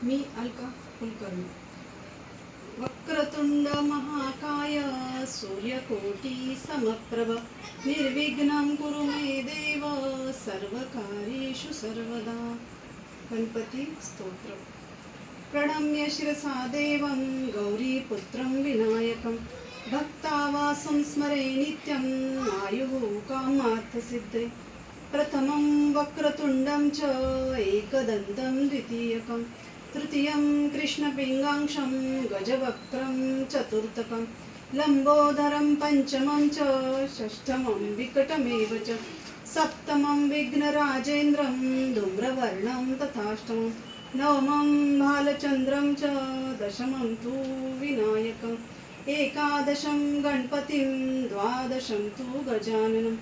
मी अलका कुलकर्णी. वक्रतुंड महाकाय सूर्यकोटी समप्रभ निर्विघ्नं कुरु मे देव सर्वकार्येषु सर्वदा. गणपती स्तोत्र. प्रणम्य शिरसा देवं गौरीपुत्रं विनायकं भक्तावासं स्मरे नित्यं आयुः कामार्थसिद्धे. प्रथमं वक्रतुण्डं च एकदन्तं द्वितीयकं तृतीयं कृष्णपिङ्गाक्षं गजवक्त्रं चतुर्थकं लम्बोदरं पञ्चमं च षष्ठमं विकटमेव च सप्तमं विघ्नराजेन्द्रं धूम्रवर्णं तथाष्टमं नवमं भालचन्द्रं च दशमं तु विनायकम् एकादशं गणपतिं द्वादशं तु गजाननं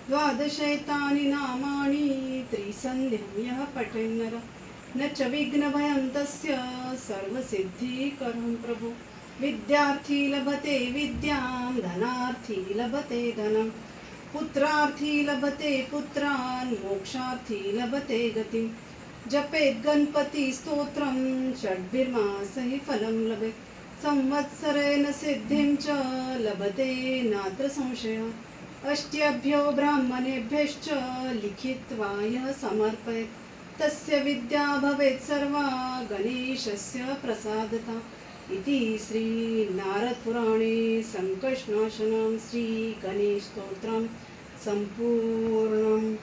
द्वादशैतानि नामानि त्रिसन्ध्यं यः पठेन्नर न च विघ्नभयं तस्य सर्वसिद्धिकरं प्रभु. विद्यार्थी लभते विद्यां धनार्थी लभते धनं पुत्रार्थी लभते पुत्रान् मोक्षार्थी लभते गतिं. जपेत् गणपति स्तोत्रं षड्भिर्मासैः फलं लभेत् संवत्सरेण सिद्धिं च लभते नात्र संशयः. अष्ट्यभ्यो ब्राह्मणेभ्यश्च लिखित्वा यः समर्पयेत् तस्य विद्या भवेत् सर्वा गणेशस्य प्रसादता. इति श्री नारदपुराणे संकष्टनाशनं श्री गणेशस्तोत्रं संपूर्णं.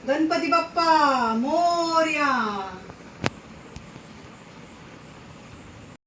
गणपती बाप्पा मोरया.